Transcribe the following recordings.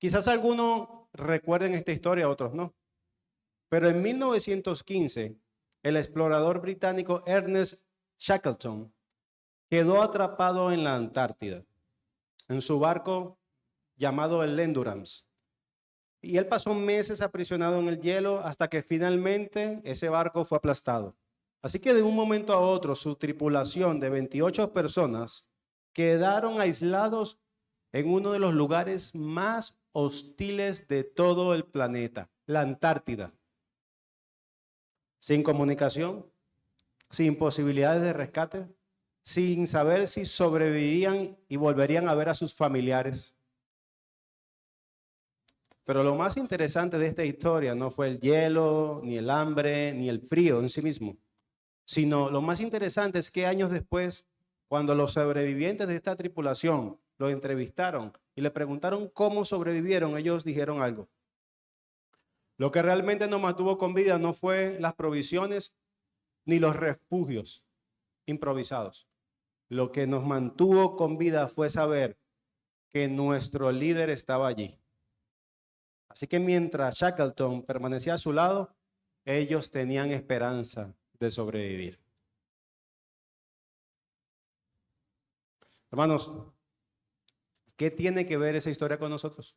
Quizás algunos recuerden esta historia, otros no. Pero en 1915, el explorador británico Ernest Shackleton quedó atrapado en la Antártida, en su barco llamado el Endurance. Y él pasó meses aprisionado en el hielo hasta que finalmente ese barco fue aplastado. Así que de un momento a otro, su tripulación de 28 personas quedaron aislados en uno de los lugares más hostiles de todo el planeta, la Antártida. Sin comunicación, sin posibilidades de rescate, sin saber si sobrevivirían y volverían a ver a sus familiares. Pero lo más interesante de esta historia no fue el hielo, ni el hambre, ni el frío en sí mismo, sino lo más interesante es que años después, cuando los sobrevivientes de esta tripulación lo entrevistaron y le preguntaron cómo sobrevivieron, ellos dijeron algo. Lo que realmente nos mantuvo con vida no fue las provisiones ni los refugios improvisados. Lo que nos mantuvo con vida fue saber que nuestro líder estaba allí. Así que mientras Shackleton permanecía a su lado, ellos tenían esperanza de sobrevivir. Hermanos, ¿qué tiene que ver esa historia con nosotros?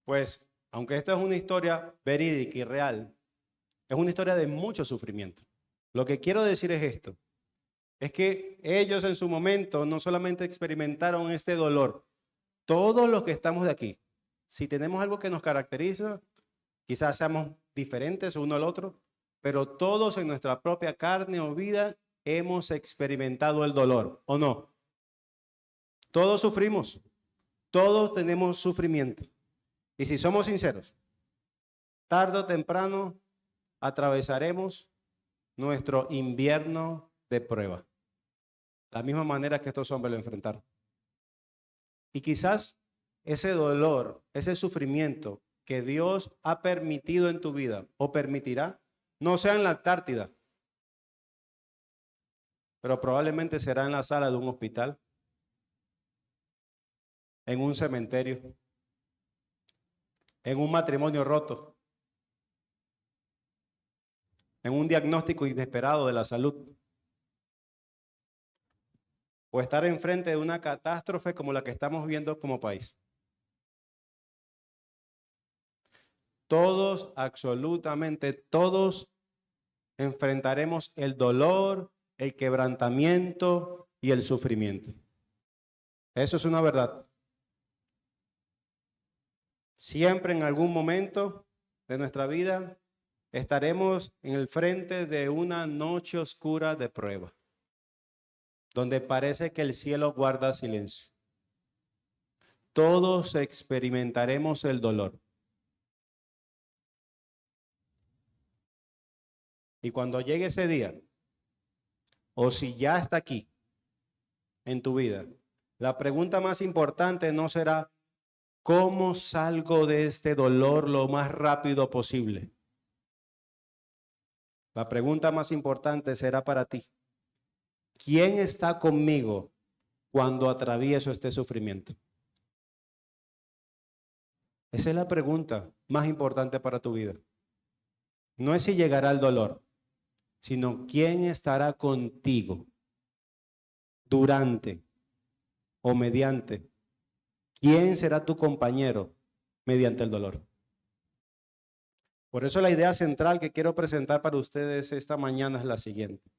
Pues, aunque esta es una historia verídica y real, es una historia de mucho sufrimiento. Lo que quiero decir es esto, es que ellos en su momento no solamente experimentaron este dolor, todos los que estamos de aquí, si tenemos algo que nos caracteriza, quizás seamos diferentes uno al otro, pero todos en nuestra propia carne o vida hemos experimentado el dolor, ¿o no? Todos sufrimos, todos tenemos sufrimiento. Y si somos sinceros, tarde o temprano atravesaremos nuestro invierno de prueba. La misma manera que estos hombres lo enfrentaron. Y quizás ese dolor, ese sufrimiento que Dios ha permitido en tu vida o permitirá, no sea en la Antártida, pero probablemente será en la sala de un hospital, en un cementerio, en un matrimonio roto, en un diagnóstico inesperado de la salud, o estar enfrente de una catástrofe como la que estamos viendo como país. Todos, absolutamente todos, enfrentaremos el dolor, el quebrantamiento y el sufrimiento. Eso es una verdad. Siempre en algún momento de nuestra vida estaremos en el frente de una noche oscura de prueba, donde parece que el cielo guarda silencio. Todos experimentaremos el dolor. Y cuando llegue ese día, o si ya está aquí en tu vida, la pregunta más importante no será ¿cómo salgo de este dolor lo más rápido posible? La pregunta más importante será para ti. ¿Quién está conmigo cuando atravieso este sufrimiento? Esa es la pregunta más importante para tu vida. No es si llegará el dolor, sino quién estará contigo durante o mediante. ¿Quién será tu compañero mediante el dolor? Por eso la idea central que quiero presentar para ustedes esta mañana es la siguiente.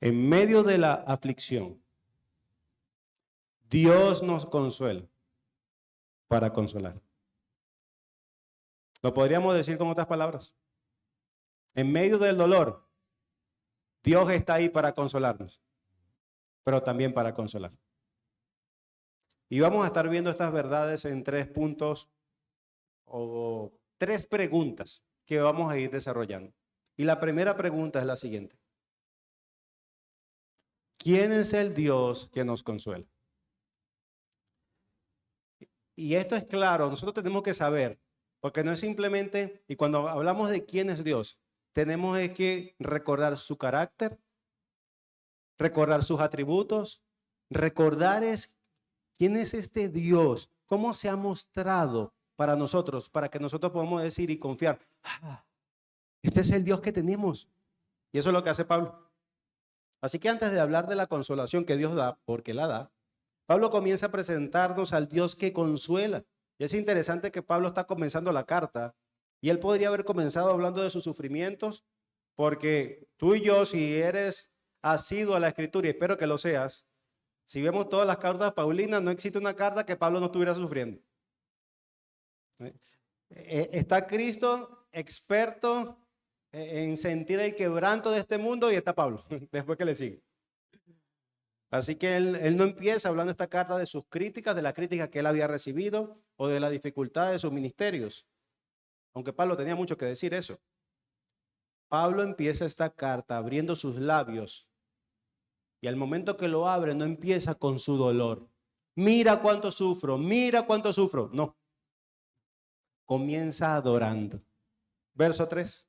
En medio de la aflicción, Dios nos consuela para consolar. ¿Lo podríamos decir con otras palabras? En medio del dolor, Dios está ahí para consolarnos, pero también para consolar. Y vamos a estar viendo estas verdades en 3 puntos o 3 preguntas que vamos a ir desarrollando. Y la primera pregunta es la siguiente. ¿Quién es el Dios que nos consuela? Y esto es claro, nosotros tenemos que saber, porque no es simplemente, y cuando hablamos de quién es Dios, tenemos que recordar su carácter, recordar sus atributos Recordar es quién es este Dios, cómo se ha mostrado para nosotros, para que nosotros podamos decir y confiar, "Ah, este es el Dios que tenemos". Y eso es lo que hace Pablo. Así que antes de hablar de la consolación que Dios da, porque la da, Pablo comienza a presentarnos al Dios que consuela. Y es interesante que Pablo está comenzando la carta y él podría haber comenzado hablando de sus sufrimientos, porque tú y yo, si eres asiduo a la escritura, y espero que lo seas, si vemos todas las cartas paulinas, no existe una carta que Pablo no estuviera sufriendo. Está Cristo experto en sentir el quebranto de este mundo y está Pablo, después que le sigue. Así que él no empieza hablando esta carta de sus críticas, de la crítica que él había recibido o de la dificultad de sus ministerios, aunque Pablo tenía mucho que decir eso. Pablo empieza esta carta abriendo sus labios y al momento que lo abre no empieza con su dolor. Mira cuánto sufro, mira cuánto sufro. No, comienza adorando. Verso 3.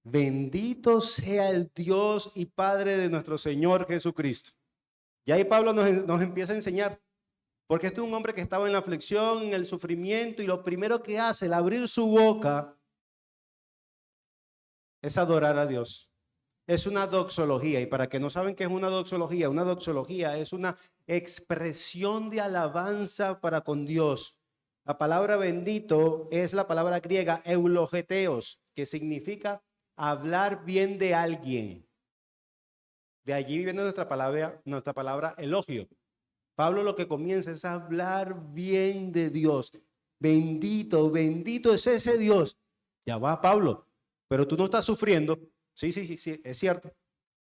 Bendito sea el Dios y Padre de nuestro Señor Jesucristo. Y ahí Pablo nos empieza a enseñar, porque este es un hombre que estaba en la aflicción, en el sufrimiento, y lo primero que hace al abrir su boca es adorar a Dios. Es una doxología, y para que no saben qué es una doxología es una expresión de alabanza para con Dios. La palabra bendito es la palabra griega eulogeteos, que significa hablar bien de alguien. De allí viene nuestra palabra elogio. Pablo lo que comienza es a hablar bien de Dios. Bendito, bendito es ese Dios. Ya va, Pablo, pero tú no estás sufriendo. Sí, es cierto.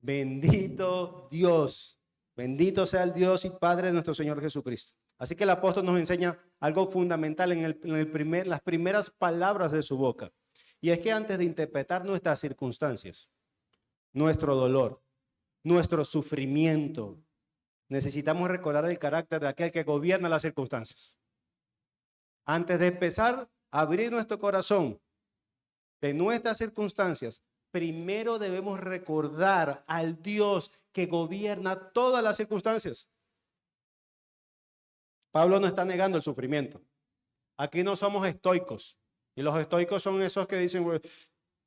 Bendito Dios. Bendito sea el Dios y Padre de nuestro Señor Jesucristo. Así que el apóstol nos enseña algo fundamental en las primeras palabras de su boca. Y es que antes de interpretar nuestras circunstancias, nuestro dolor, nuestro sufrimiento, necesitamos recordar el carácter de aquel que gobierna las circunstancias. Antes de empezar a abrir nuestro corazón de nuestras circunstancias, primero debemos recordar al Dios que gobierna todas las circunstancias. Pablo no está negando el sufrimiento. Aquí no somos estoicos. Y los estoicos son esos que dicen,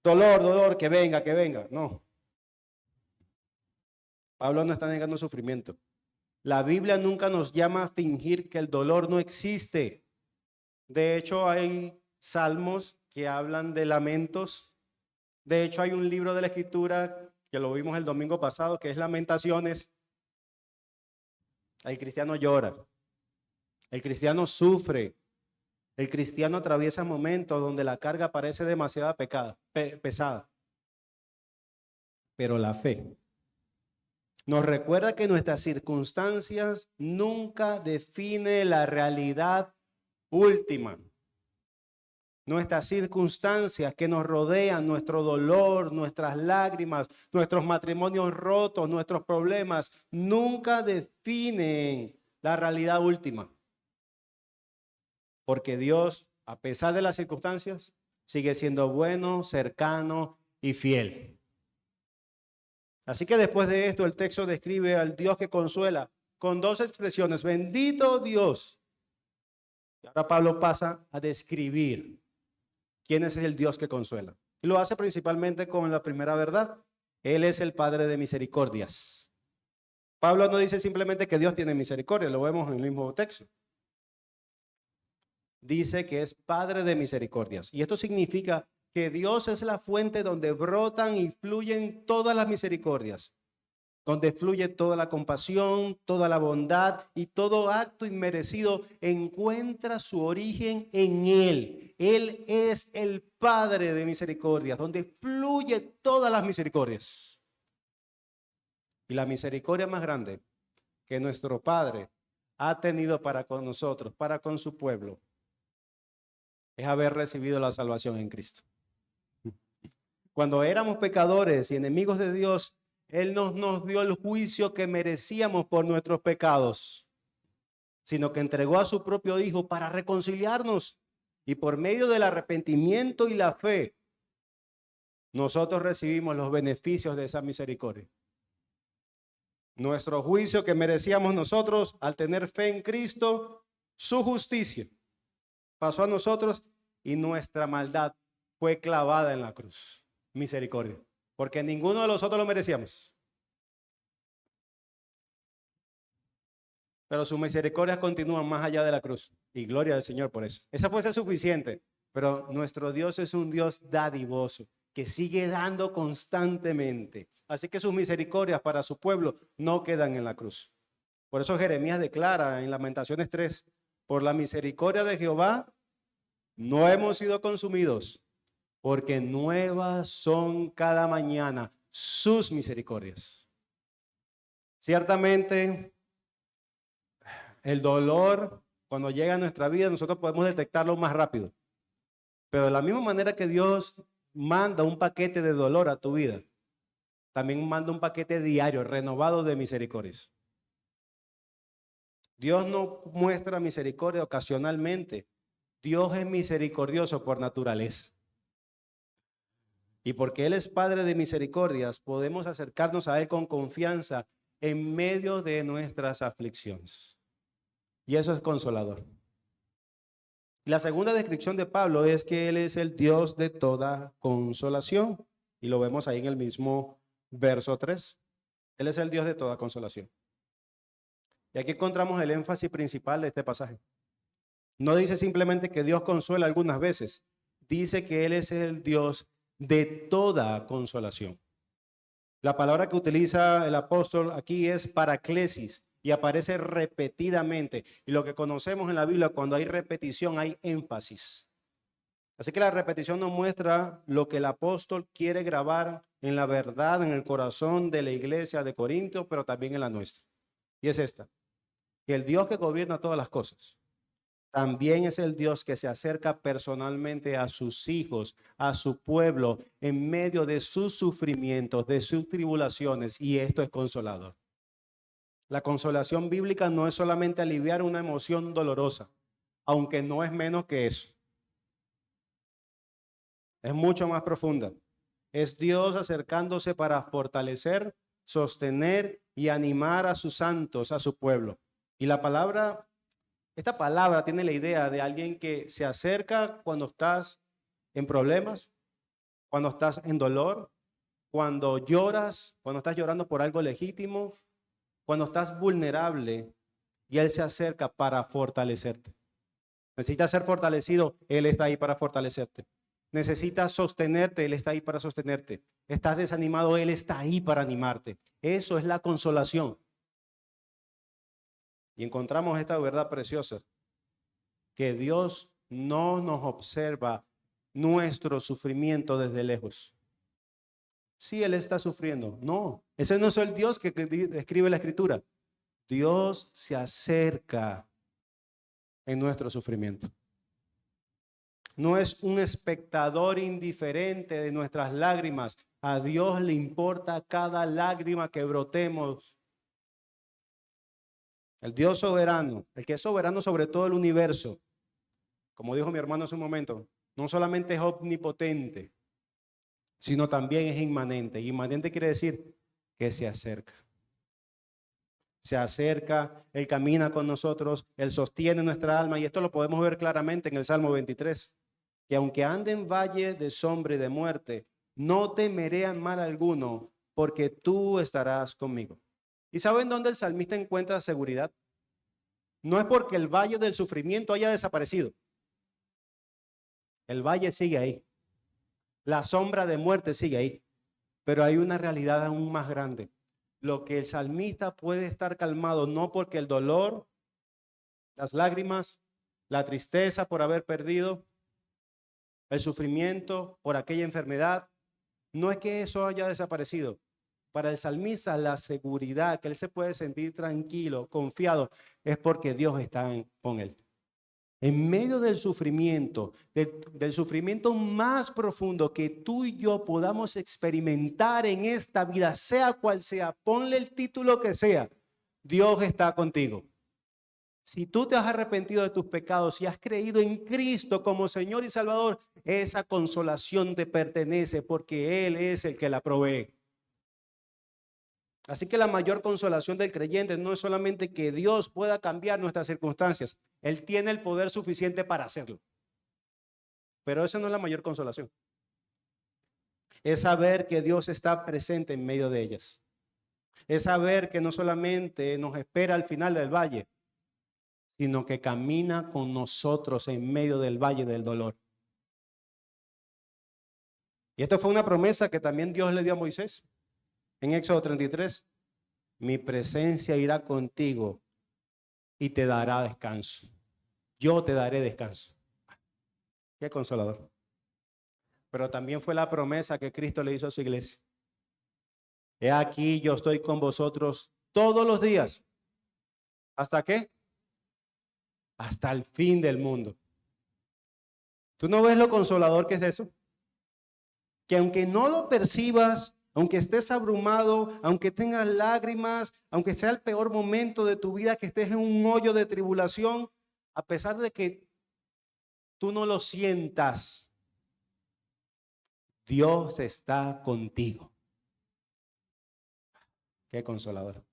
dolor, dolor, que venga, que venga. No. Pablo no está negando el sufrimiento. La Biblia nunca nos llama a fingir que el dolor no existe. De hecho, hay salmos que hablan de lamentos. De hecho, hay un libro de la Escritura que lo vimos el domingo pasado, que es Lamentaciones. El cristiano llora. El cristiano sufre. El cristiano atraviesa momentos donde la carga parece demasiado pesada. Pero la fe nos recuerda que nuestras circunstancias nunca definen la realidad última. Nuestras circunstancias que nos rodean, nuestro dolor, nuestras lágrimas, nuestros matrimonios rotos, nuestros problemas, nunca definen la realidad última. Porque Dios, a pesar de las circunstancias, sigue siendo bueno, cercano y fiel. Así que después de esto, el texto describe al Dios que consuela con dos expresiones: bendito Dios. Y ahora Pablo pasa a describir quién es el Dios que consuela. Y lo hace principalmente con la primera verdad: Él es el Padre de misericordias. Pablo no dice simplemente que Dios tiene misericordia, lo vemos en el mismo texto. Dice que es Padre de misericordias. Y esto significa que Dios es la fuente donde brotan y fluyen todas las misericordias, donde fluye toda la compasión, toda la bondad y todo acto inmerecido encuentra su origen en Él. Él es el Padre de misericordias, donde fluye todas las misericordias. Y la misericordia más grande que nuestro Padre ha tenido para con nosotros, para con su pueblo, es haber recibido la salvación en Cristo. Cuando éramos pecadores y enemigos de Dios, Él no nos dio el juicio que merecíamos por nuestros pecados, sino que entregó a su propio Hijo para reconciliarnos. Y por medio del arrepentimiento y la fe, nosotros recibimos los beneficios de esa misericordia. Nuestro juicio que merecíamos nosotros al tener fe en Cristo, su justicia pasó a nosotros y nuestra maldad fue clavada en la cruz. Misericordia. Porque ninguno de nosotros lo merecíamos. Pero sus misericordias continúan más allá de la cruz. Y gloria al Señor por eso. Esa fuese suficiente. Pero nuestro Dios es un Dios dadivoso, que sigue dando constantemente. Así que sus misericordias para su pueblo no quedan en la cruz. Por eso Jeremías declara en Lamentaciones 3, por la misericordia de Jehová no hemos sido consumidos, porque nuevas son cada mañana sus misericordias. Ciertamente, el dolor, cuando llega a nuestra vida, nosotros podemos detectarlo más rápido. Pero de la misma manera que Dios manda un paquete de dolor a tu vida, también manda un paquete diario, renovado de misericordias. Dios no muestra misericordia ocasionalmente. Dios es misericordioso por naturaleza. Y porque Él es Padre de misericordias, podemos acercarnos a Él con confianza en medio de nuestras aflicciones. Y eso es consolador. La segunda descripción de Pablo es que Él es el Dios de toda consolación. Y lo vemos ahí en el mismo verso 3. Él es el Dios de toda consolación. Y aquí encontramos el énfasis principal de este pasaje. No dice simplemente que Dios consuela algunas veces. Dice que Él es el Dios de toda consolación. La palabra que utiliza el apóstol aquí es paraclesis y aparece repetidamente. Y lo que conocemos en la Biblia, cuando hay repetición, hay énfasis. Así que la repetición nos muestra lo que el apóstol quiere grabar en la verdad, en el corazón de la iglesia de Corinto, pero también en la nuestra. Y es esta, que el Dios que gobierna todas las cosas, también es el Dios que se acerca personalmente a sus hijos, a su pueblo, en medio de sus sufrimientos, de sus tribulaciones, y esto es consolador. La consolación bíblica no es solamente aliviar una emoción dolorosa, aunque no es menos que eso. Es mucho más profunda. Es Dios acercándose para fortalecer, sostener y animar a sus santos, a su pueblo. Y esta palabra tiene la idea de alguien que se acerca cuando estás en problemas, cuando estás en dolor, cuando lloras, cuando estás llorando por algo legítimo, cuando estás vulnerable y Él se acerca para fortalecerte. Necesitas ser fortalecido, Él está ahí para fortalecerte. Necesitas sostenerte, Él está ahí para sostenerte. Estás desanimado, Él está ahí para animarte. Eso es la consolación. Y encontramos esta verdad preciosa, que Dios no nos observa nuestro sufrimiento desde lejos. Sí, Él está sufriendo. No, ese no es el Dios que describe la Escritura. Dios se acerca en nuestro sufrimiento. No es un espectador indiferente de nuestras lágrimas. A Dios le importa cada lágrima que brotemos. El Dios soberano, el que es soberano sobre todo el universo, como dijo mi hermano hace un momento, no solamente es omnipotente, sino también es inmanente. Inmanente quiere decir que se acerca. Se acerca, Él camina con nosotros, Él sostiene nuestra alma, y esto lo podemos ver claramente en el Salmo 23, que aunque ande en valle de sombra y de muerte, no temeré a mal alguno, porque tú estarás conmigo. ¿Y saben dónde el salmista encuentra seguridad? No es porque el valle del sufrimiento haya desaparecido. El valle sigue ahí. La sombra de muerte sigue ahí. Pero hay una realidad aún más grande. Lo que el salmista puede estar calmado, no porque el dolor, las lágrimas, la tristeza por haber perdido, el sufrimiento por aquella enfermedad, no es que eso haya desaparecido. Para el salmista, la seguridad, que él se puede sentir tranquilo, confiado, es porque Dios está con él. En medio del sufrimiento, del sufrimiento más profundo que tú y yo podamos experimentar en esta vida, sea cual sea, ponle el título que sea, Dios está contigo. Si tú te has arrepentido de tus pecados y has creído en Cristo como Señor y Salvador, esa consolación te pertenece porque Él es el que la provee. Así que la mayor consolación del creyente no es solamente que Dios pueda cambiar nuestras circunstancias. Él tiene el poder suficiente para hacerlo. Pero esa no es la mayor consolación. Es saber que Dios está presente en medio de ellas. Es saber que no solamente nos espera al final del valle, sino que camina con nosotros en medio del valle del dolor. Y esto fue una promesa que también Dios le dio a Moisés. En Éxodo 33, mi presencia irá contigo y te dará descanso. Yo te daré descanso. Qué consolador. Pero también fue la promesa que Cristo le hizo a su iglesia. He aquí, yo estoy con vosotros todos los días. ¿Hasta qué? Hasta el fin del mundo. ¿Tú no ves lo consolador que es eso? Que aunque no lo percibas, aunque estés abrumado, aunque tengas lágrimas, aunque sea el peor momento de tu vida, que estés en un hoyo de tribulación, a pesar de que tú no lo sientas, Dios está contigo. Qué consolador.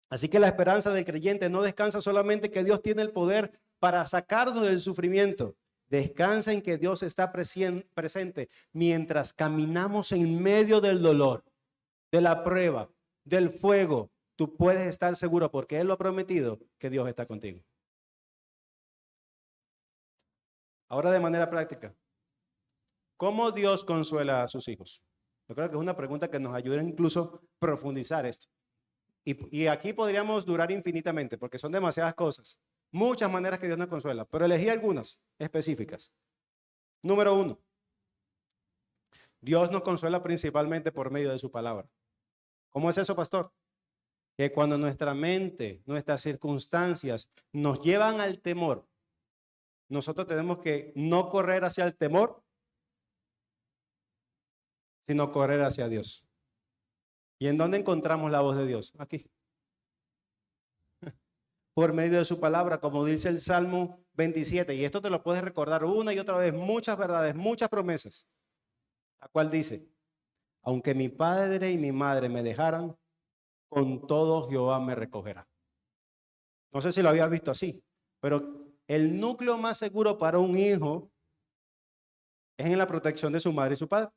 Así que la esperanza del creyente no descansa solamente que Dios tiene el poder para sacarnos del sufrimiento. Descansa en que Dios está presente mientras caminamos en medio del dolor, de la prueba, del fuego. Tú puedes estar seguro, porque Él lo ha prometido, que Dios está contigo. Ahora, de manera práctica, ¿cómo Dios consuela a sus hijos? Yo creo que es una pregunta que nos ayuda incluso a profundizar esto. Y aquí podríamos durar infinitamente, porque son demasiadas cosas. Muchas maneras que Dios nos consuela, pero elegí algunas específicas. Número 1. Dios nos consuela principalmente por medio de su palabra. ¿Cómo es eso, pastor? Que cuando nuestra mente, nuestras circunstancias nos llevan al temor, nosotros tenemos que no correr hacia el temor, sino correr hacia Dios. ¿Y en dónde encontramos la voz de Dios? Aquí. Por medio de su palabra, como dice el Salmo 27. Y esto te lo puedes recordar una y otra vez. Muchas verdades, muchas promesas. La cual dice, aunque mi padre y mi madre me dejaran, con todo Jehová me recogerá. No sé si lo habías visto así, pero el núcleo más seguro para un hijo es en la protección de su madre y su padre.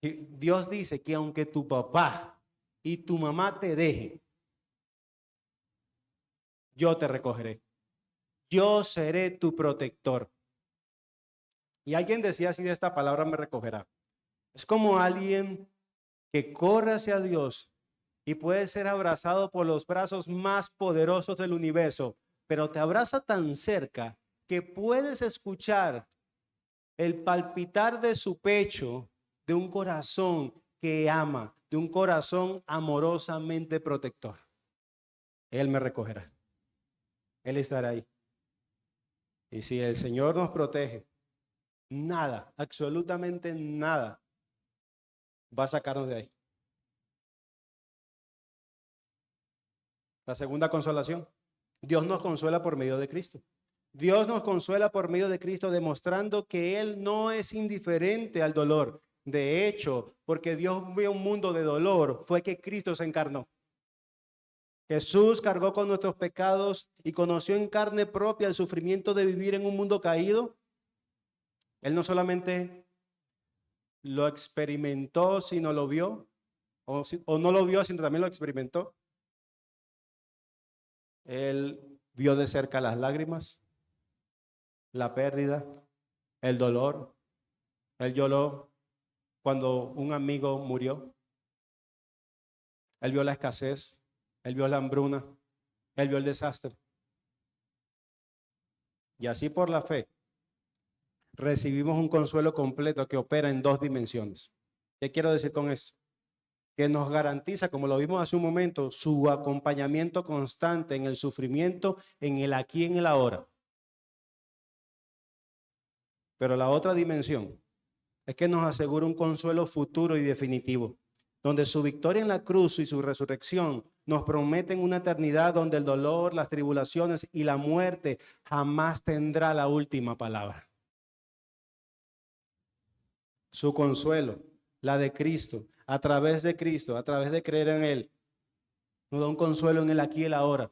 Y Dios dice que aunque tu papá y tu mamá te dejen, yo te recogeré. Yo seré tu protector. Y alguien decía así de esta palabra, me recogerá. Es como alguien que corre hacia Dios y puede ser abrazado por los brazos más poderosos del universo, pero te abraza tan cerca que puedes escuchar el palpitar de su pecho, de un corazón que ama, de un corazón amorosamente protector. Él me recogerá. Él estará ahí. Y si el Señor nos protege, nada, absolutamente nada, va a sacarnos de ahí. La segunda consolación. Dios nos consuela por medio de Cristo. Dios nos consuela por medio de Cristo, demostrando que Él no es indiferente al dolor. De hecho, porque Dios vio un mundo de dolor, fue que Cristo se encarnó. Jesús cargó con nuestros pecados y conoció en carne propia el sufrimiento de vivir en un mundo caído. Él no solamente lo experimentó, sino lo vio, o no lo vio, sino también lo experimentó. Él vio de cerca las lágrimas, la pérdida, el dolor. Él lloró cuando un amigo murió. Él vio la escasez, él vio la hambruna, él vio el desastre. Y así por la fe recibimos un consuelo completo que opera en 2 dimensiones. ¿Qué quiero decir con esto? Que nos garantiza, como lo vimos hace un momento, su acompañamiento constante en el sufrimiento, en el aquí y en el ahora. Pero la otra dimensión es que nos asegura un consuelo futuro y definitivo, donde su victoria en la cruz y su resurrección nos prometen una eternidad donde el dolor, las tribulaciones y la muerte jamás tendrá la última palabra. Su consuelo, la de Cristo, a través de Cristo, a través de creer en Él, nos da un consuelo en el aquí y el ahora.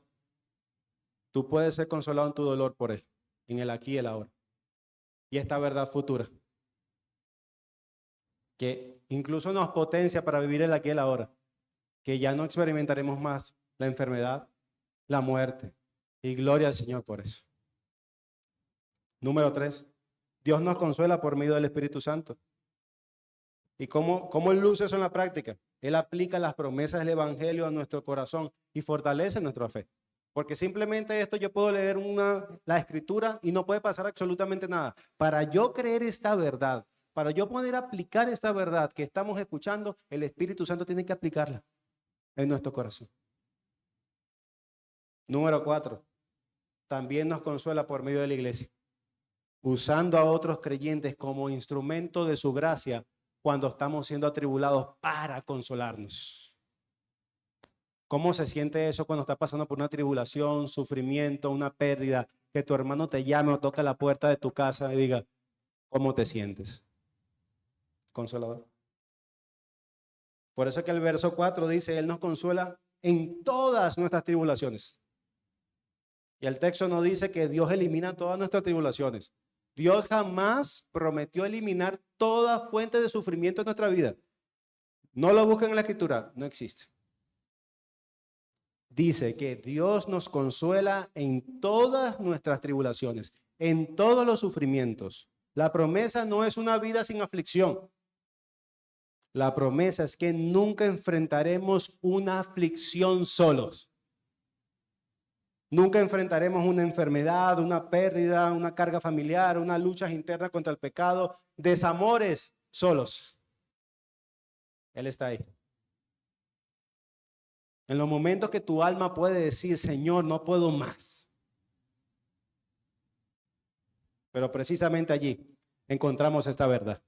Tú puedes ser consolado en tu dolor por Él, en el aquí y el ahora. Y esta verdad futura, que incluso nos potencia para vivir el aquí y el ahora, que ya no experimentaremos más la enfermedad, la muerte. Y gloria al Señor por eso. Número 3, Dios nos consuela por medio del Espíritu Santo. ¿Y cómo Él luce eso en la práctica? Él aplica las promesas del Evangelio a nuestro corazón y fortalece nuestra fe. Porque simplemente esto yo puedo leer la Escritura y no puede pasar absolutamente nada. Para yo creer esta verdad, para yo poder aplicar esta verdad que estamos escuchando, el Espíritu Santo tiene que aplicarla en nuestro corazón. Número 4, también nos consuela por medio de la iglesia, usando a otros creyentes como instrumento de su gracia cuando estamos siendo atribulados para consolarnos. ¿Cómo se siente eso cuando estás pasando por una tribulación, sufrimiento, una pérdida? Que tu hermano te llame o toque la puerta de tu casa y diga, ¿cómo te sientes? Consolador. Por eso que el verso 4 dice, Él nos consuela en todas nuestras tribulaciones. Y el texto nos dice que Dios elimina todas nuestras tribulaciones. Dios jamás prometió eliminar toda fuente de sufrimiento en nuestra vida. No lo busquen en la Escritura, no existe. Dice que Dios nos consuela en todas nuestras tribulaciones, en todos los sufrimientos. La promesa no es una vida sin aflicción. La promesa es que nunca enfrentaremos una aflicción solos. Nunca enfrentaremos una enfermedad, una pérdida, una carga familiar, una lucha interna contra el pecado, desamores solos. Él está ahí. En los momentos que tu alma puede decir, Señor, no puedo más. Pero precisamente allí encontramos esta verdad.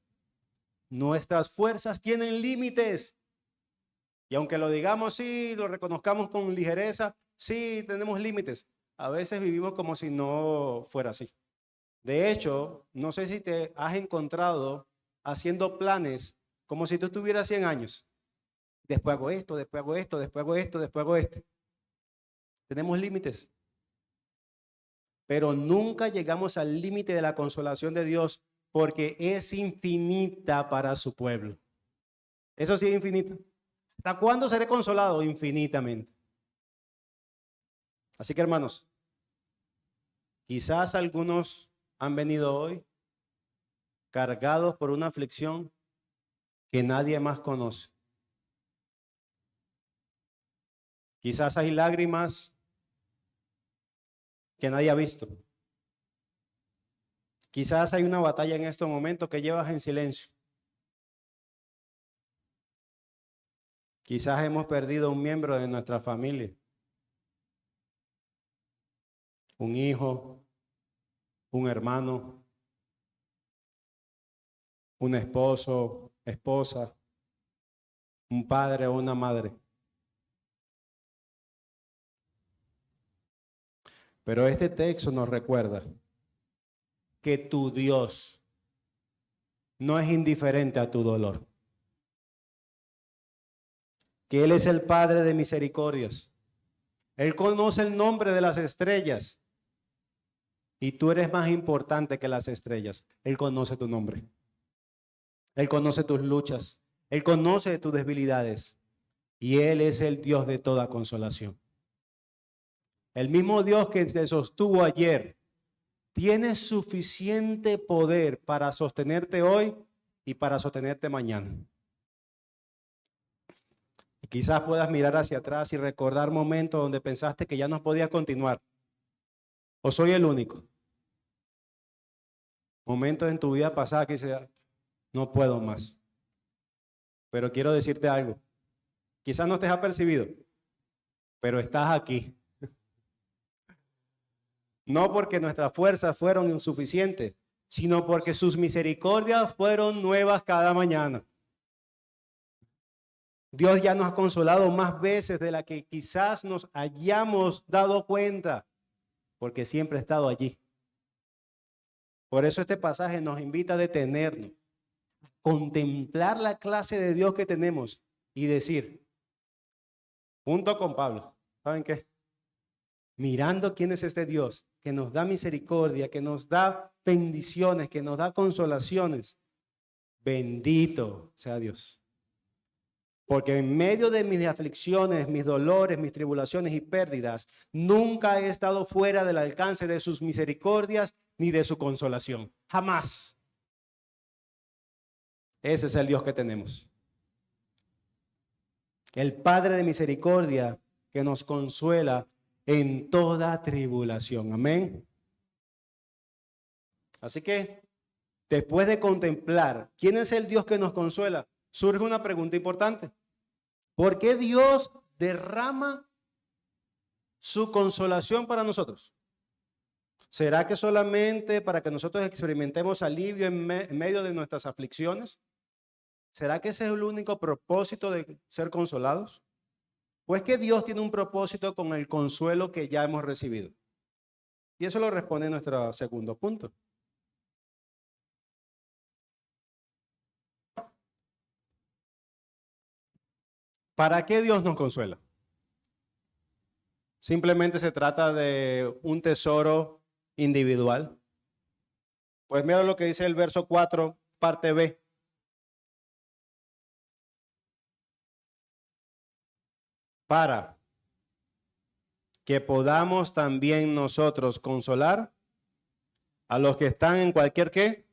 Nuestras fuerzas tienen límites. Y aunque lo digamos, sí, lo reconozcamos con ligereza, sí, tenemos límites. A veces vivimos como si no fuera así. De hecho, no sé si te has encontrado haciendo planes como si tú tuvieras 100 años. Después hago esto, después hago esto, después hago esto, después hago esto. Tenemos límites. Pero nunca llegamos al límite de la consolación de Dios porque es infinita para su pueblo. Eso sí es infinito. ¿Hasta cuándo seré consolado? Infinitamente. Así que hermanos, quizás algunos han venido hoy cargados por una aflicción que nadie más conoce. Quizás hay lágrimas que nadie ha visto. Quizás hay una batalla en estos momentos que llevas en silencio. Quizás hemos perdido un miembro de nuestra familia. Un hijo, un hermano, un esposo, esposa, un padre o una madre. Pero este texto nos recuerda que tu Dios no es indiferente a tu dolor. Que Él es el Padre de misericordias. Él conoce el nombre de las estrellas. Y tú eres más importante que las estrellas. Él conoce tu nombre. Él conoce tus luchas. Él conoce tus debilidades. Y Él es el Dios de toda consolación. El mismo Dios que te sostuvo ayer tiene suficiente poder para sostenerte hoy y para sostenerte mañana. Y quizás puedas mirar hacia atrás y recordar momentos donde pensaste que ya no podías continuar. ¿O soy el único? Momentos en tu vida pasada que dices, no puedo más. Pero quiero decirte algo. Quizás no te has percibido, pero estás aquí. No porque nuestras fuerzas fueron insuficientes, sino porque sus misericordias fueron nuevas cada mañana. Dios ya nos ha consolado más veces de la que quizás nos hayamos dado cuenta, porque siempre ha estado allí. Por eso este pasaje nos invita a detenernos, contemplar la clase de Dios que tenemos y decir, junto con Pablo, ¿saben qué? Mirando quién es este Dios, que nos da misericordia, que nos da bendiciones, que nos da consolaciones. Bendito sea Dios. Porque en medio de mis aflicciones, mis dolores, mis tribulaciones y pérdidas, nunca he estado fuera del alcance de sus misericordias ni de su consolación. Jamás. Ese es el Dios que tenemos. El Padre de misericordia que nos consuela en toda tribulación. Amén. Así que, después de contemplar quién es el Dios que nos consuela, surge una pregunta importante. ¿Por qué Dios derrama su consolación para nosotros? ¿Será que solamente para que nosotros experimentemos alivio en medio de nuestras aflicciones? ¿Será que ese es el único propósito de ser consolados? ¿O es que Dios tiene un propósito con el consuelo que ya hemos recibido? Y eso lo responde nuestro segundo punto. ¿Para qué Dios nos consuela? Simplemente se trata de un tesoro individual. Pues mira lo que dice el verso 4, parte B. Para que podamos también nosotros consolar a los que están en cualquier ¿qué?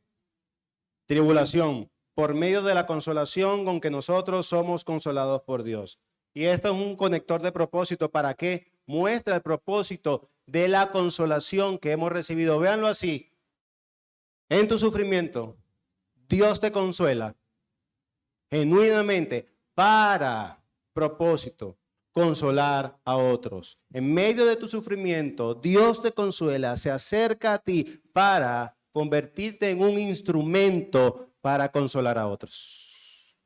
Tribulación, por medio de la consolación con que nosotros somos consolados por Dios. Y esto es un conector de propósito para que muestra el propósito de la consolación que hemos recibido. Véanlo así. En tu sufrimiento, Dios te consuela genuinamente para propósito, consolar a otros. En medio de tu sufrimiento, Dios te consuela, se acerca a ti para convertirte en un instrumento para consolar a otros.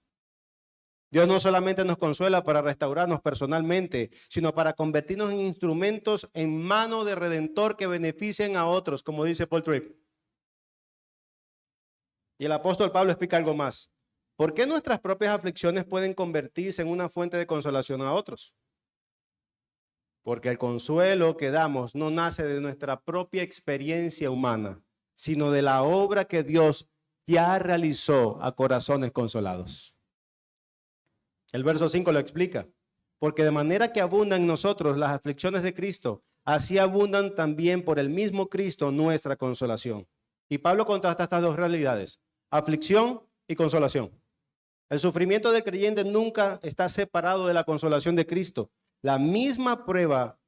Dios no solamente nos consuela para restaurarnos personalmente, sino para convertirnos en instrumentos en mano de Redentor que beneficien a otros, como dice Paul Tripp. Y el apóstol Pablo explica algo más. ¿Por qué nuestras propias aflicciones pueden convertirse en una fuente de consolación a otros? Porque el consuelo que damos no nace de nuestra propia experiencia humana, sino de la obra que Dios ya realizó a corazones consolados. El verso 5 lo explica. Porque de manera que abundan en nosotros las aflicciones de Cristo, así abundan también por el mismo Cristo nuestra consolación. Y Pablo contrasta estas dos realidades, aflicción y consolación. El sufrimiento del creyente nunca está separado de la consolación de Cristo. La misma prueba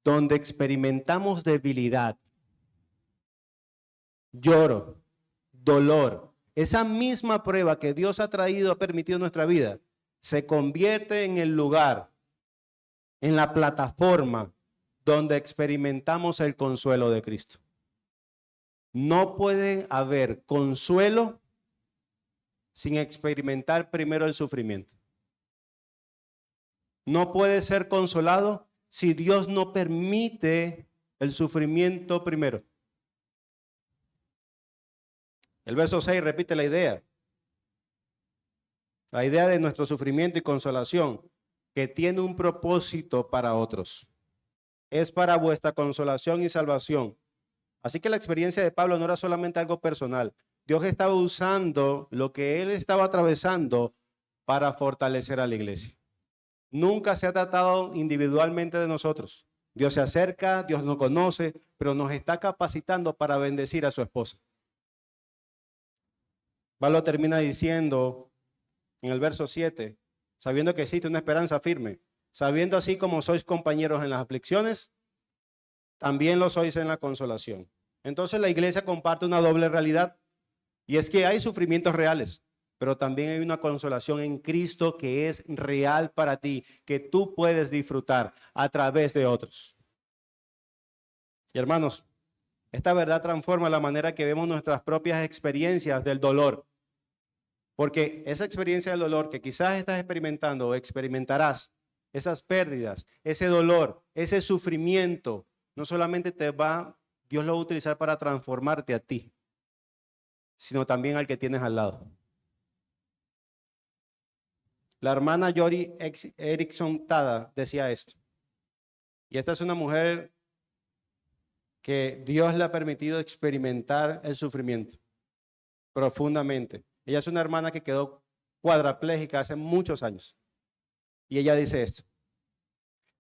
donde experimentamos debilidad, lloro, dolor, esa misma prueba que Dios ha traído, ha permitido en nuestra vida, se convierte en el lugar, en la plataforma donde experimentamos el consuelo de Cristo. No puede haber consuelo sin experimentar primero el sufrimiento. No puede ser consolado si Dios no permite el sufrimiento primero. El verso 6 repite la idea. La idea de nuestro sufrimiento y consolación, que tiene un propósito para otros. Es para vuestra consolación y salvación. Así que la experiencia de Pablo no era solamente algo personal. Dios estaba usando lo que él estaba atravesando para fortalecer a la iglesia. Nunca se ha tratado individualmente de nosotros. Dios se acerca, Dios nos conoce, pero nos está capacitando para bendecir a su esposa. Pablo termina diciendo en el verso 7, sabiendo que existe una esperanza firme, sabiendo así como sois compañeros en las aflicciones, también lo sois en la consolación. Entonces la iglesia comparte una doble realidad, y es que hay sufrimientos reales, pero también hay una consolación en Cristo que es real para ti, que tú puedes disfrutar a través de otros. Y hermanos, esta verdad transforma la manera que vemos nuestras propias experiencias del dolor. Porque esa experiencia del dolor que quizás estás experimentando o experimentarás, esas pérdidas, ese dolor, ese sufrimiento, no solamente Dios lo va a utilizar para transformarte a ti, sino también al que tienes al lado. La hermana Yori Erickson Tada decía esto. Y esta es una mujer que Dios le ha permitido experimentar el sufrimiento profundamente. Ella es una hermana que quedó cuadraplégica hace muchos años. Y ella dice esto.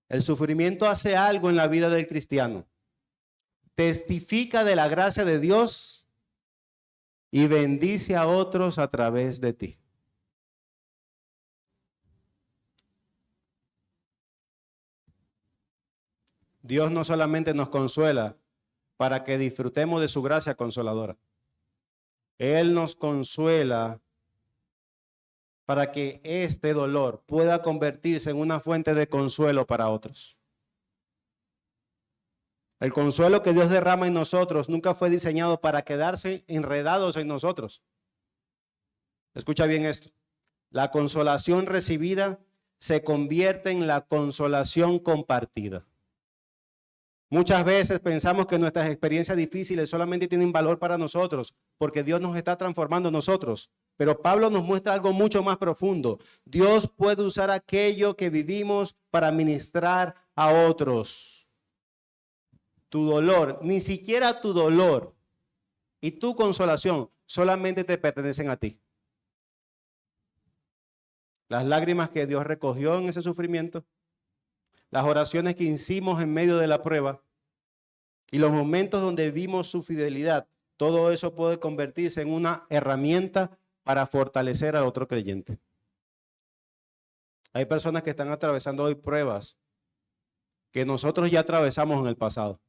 El sufrimiento hace algo en la vida del cristiano. Testifica de la gracia de Dios y bendice a otros a través de ti. Dios no solamente nos consuela para que disfrutemos de su gracia consoladora. Él nos consuela para que este dolor pueda convertirse en una fuente de consuelo para otros. El consuelo que Dios derrama en nosotros nunca fue diseñado para quedarse enredados en nosotros. Escucha bien esto. La consolación recibida se convierte en la consolación compartida. Muchas veces pensamos que nuestras experiencias difíciles solamente tienen valor para nosotros, porque Dios nos está transformando nosotros. Pero Pablo nos muestra algo mucho más profundo. Dios puede usar aquello que vivimos para ministrar a otros. Tu dolor, ni siquiera tu dolor y tu consolación solamente te pertenecen a ti. Las lágrimas que Dios recogió en ese sufrimiento, las oraciones que hicimos en medio de la prueba y los momentos donde vimos su fidelidad, todo eso puede convertirse en una herramienta para fortalecer al otro creyente. Hay personas que están atravesando hoy pruebas que nosotros ya atravesamos en el pasado.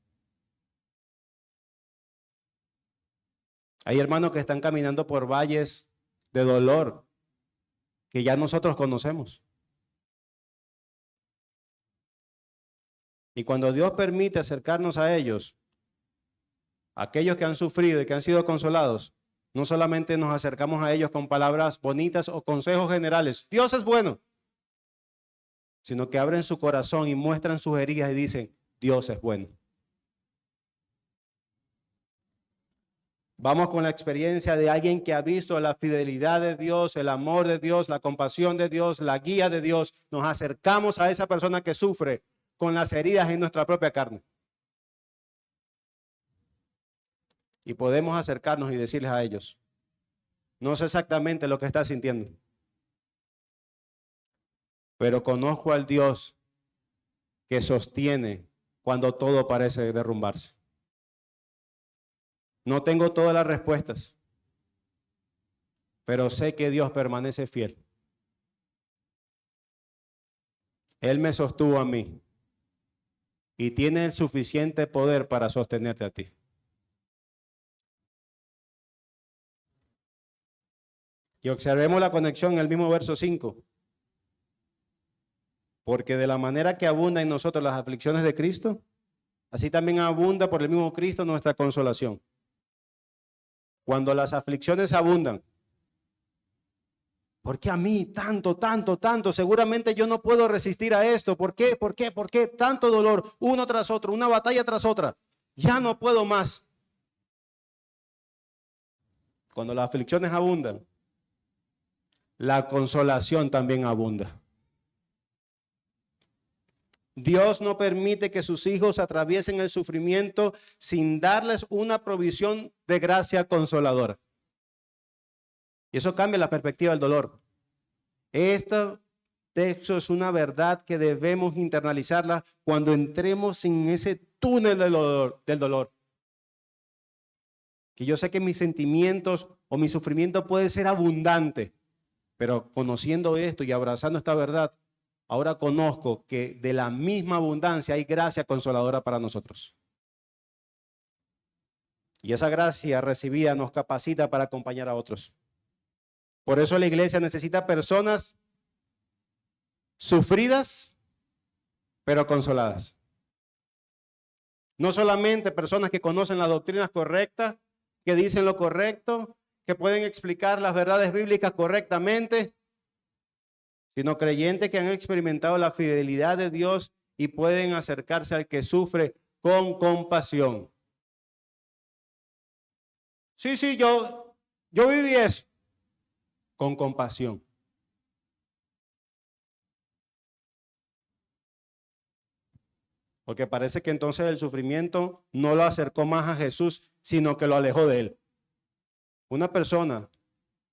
Hay hermanos que están caminando por valles de dolor que ya nosotros conocemos. Y cuando Dios permite acercarnos a ellos, aquellos que han sufrido y que han sido consolados, no solamente nos acercamos a ellos con palabras bonitas o consejos generales, Dios es bueno, sino que abren su corazón y muestran sus heridas y dicen, Dios es bueno. Vamos con la experiencia de alguien que ha visto la fidelidad de Dios, el amor de Dios, la compasión de Dios, la guía de Dios. Nos acercamos a esa persona que sufre con las heridas en nuestra propia carne. Y podemos acercarnos y decirles a ellos, no sé exactamente lo que estás sintiendo, pero conozco al Dios que sostiene cuando todo parece derrumbarse. No tengo todas las respuestas, pero sé que Dios permanece fiel. Él me sostuvo a mí y tiene el suficiente poder para sostenerte a ti. Y observemos la conexión en el mismo verso 5. Porque de la manera que abunda en nosotros las aflicciones de Cristo, así también abunda por el mismo Cristo nuestra consolación. Cuando las aflicciones abundan, ¿por qué a mí tanto, tanto, tanto? Seguramente yo no puedo resistir a esto. ¿Por qué? ¿Por qué? ¿Por qué? Tanto dolor, uno tras otro, una batalla tras otra. Ya no puedo más. Cuando las aflicciones abundan, la consolación también abunda. Dios no permite que sus hijos atraviesen el sufrimiento sin darles una provisión de gracia consoladora. Y eso cambia la perspectiva del dolor. Este texto es una verdad que debemos internalizarla cuando entremos en ese túnel del dolor. Que yo sé que mis sentimientos o mi sufrimiento puede ser abundante, pero conociendo esto y abrazando esta verdad, ahora conozco que de la misma abundancia hay gracia consoladora para nosotros. Y esa gracia recibida nos capacita para acompañar a otros. Por eso la iglesia necesita personas sufridas, pero consoladas. No solamente personas que conocen las doctrinas correctas, que dicen lo correcto, que pueden explicar las verdades bíblicas correctamente, sino creyentes que han experimentado la fidelidad de Dios y pueden acercarse al que sufre con compasión. Sí, yo viví eso con compasión. Porque parece que entonces el sufrimiento no lo acercó más a Jesús, sino que lo alejó de él. Una persona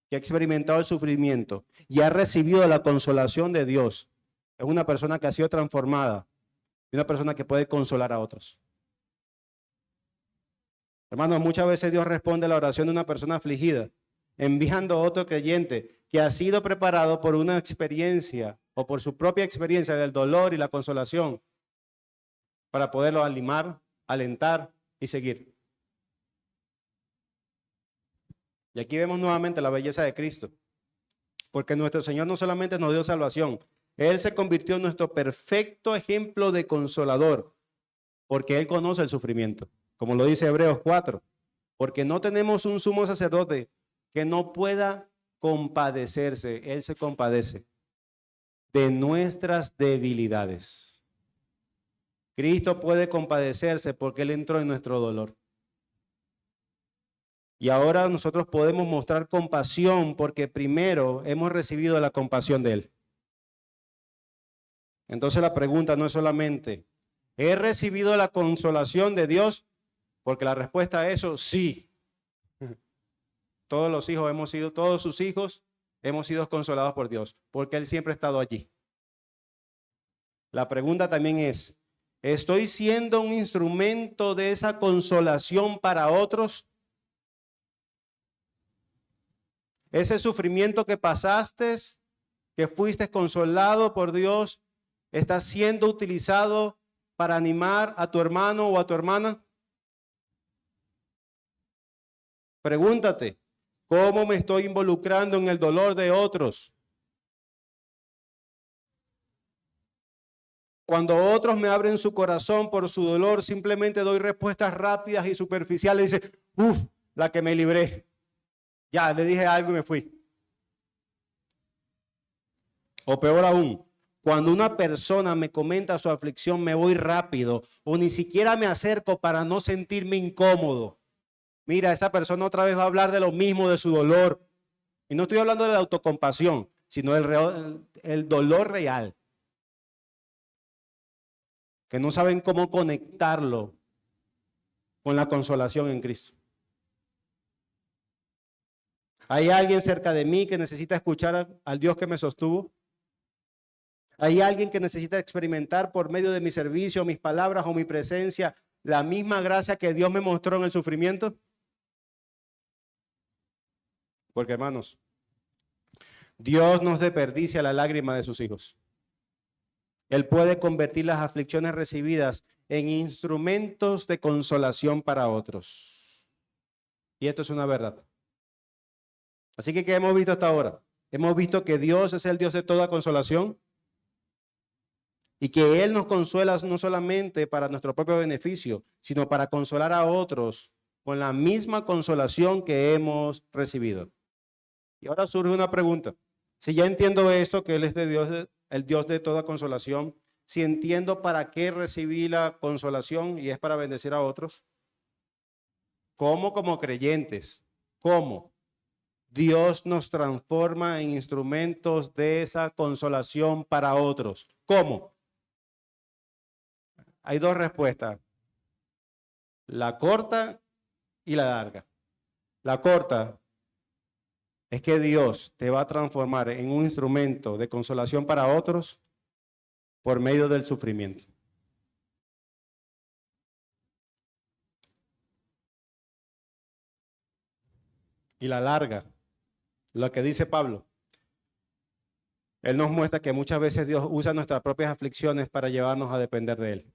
que ha experimentado el sufrimiento y ha recibido la consolación de Dios es una persona que ha sido transformada y una persona que puede consolar a otros. Hermanos, muchas veces Dios responde a la oración de una persona afligida, enviando a otro creyente que ha sido preparado por una experiencia o por su propia experiencia del dolor y la consolación para poderlo animar, alentar y seguir. Y aquí vemos nuevamente la belleza de Cristo, porque nuestro Señor no solamente nos dio salvación, Él se convirtió en nuestro perfecto ejemplo de consolador, porque Él conoce el sufrimiento, como lo dice Hebreos 4, porque no tenemos un sumo sacerdote que no pueda compadecerse, Él se compadece de nuestras debilidades. Cristo puede compadecerse porque Él entró en nuestro dolor. Y ahora nosotros podemos mostrar compasión porque primero hemos recibido la compasión de Él. Entonces la pregunta no es solamente, ¿he recibido la consolación de Dios? Porque la respuesta a eso, sí. Todos sus hijos hemos sido consolados por Dios, porque Él siempre ha estado allí. La pregunta también es, ¿estoy siendo un instrumento de esa consolación para otros? Ese sufrimiento que pasaste, que fuiste consolado por Dios, ¿está siendo utilizado para animar a tu hermano o a tu hermana? Pregúntate, ¿cómo me estoy involucrando en el dolor de otros? Cuando otros me abren su corazón por su dolor, simplemente doy respuestas rápidas y superficiales y dice, ¡uf! La que me libré. Ya, le dije algo y me fui. O peor aún, cuando una persona me comenta su aflicción, me voy rápido o ni siquiera me acerco para no sentirme incómodo. Mira, esa persona otra vez va a hablar de lo mismo, de su dolor. Y no estoy hablando de la autocompasión, sino el dolor real. Que no saben cómo conectarlo con la consolación en Cristo. ¿Hay alguien cerca de mí que necesita escuchar al Dios que me sostuvo? ¿Hay alguien que necesita experimentar por medio de mi servicio, mis palabras o mi presencia la misma gracia que Dios me mostró en el sufrimiento? Porque hermanos, Dios no desperdicia la lágrima de sus hijos. Él puede convertir las aflicciones recibidas en instrumentos de consolación para otros. Y esto es una verdad. Así que, ¿qué hemos visto hasta ahora? Hemos visto que Dios es el Dios de toda consolación y que Él nos consuela no solamente para nuestro propio beneficio, sino para consolar a otros con la misma consolación que hemos recibido. Y ahora surge una pregunta. Si ya entiendo esto, que Él es el Dios de toda consolación, si entiendo para qué recibí la consolación y es para bendecir a otros, ¿cómo como creyentes? ¿Cómo? Dios nos transforma en instrumentos de esa consolación para otros. ¿Cómo? Hay dos respuestas, la corta y la larga. La corta es que Dios te va a transformar en un instrumento de consolación para otros por medio del sufrimiento. Y la larga, lo que dice Pablo, él nos muestra que muchas veces Dios usa nuestras propias aflicciones para llevarnos a depender de Él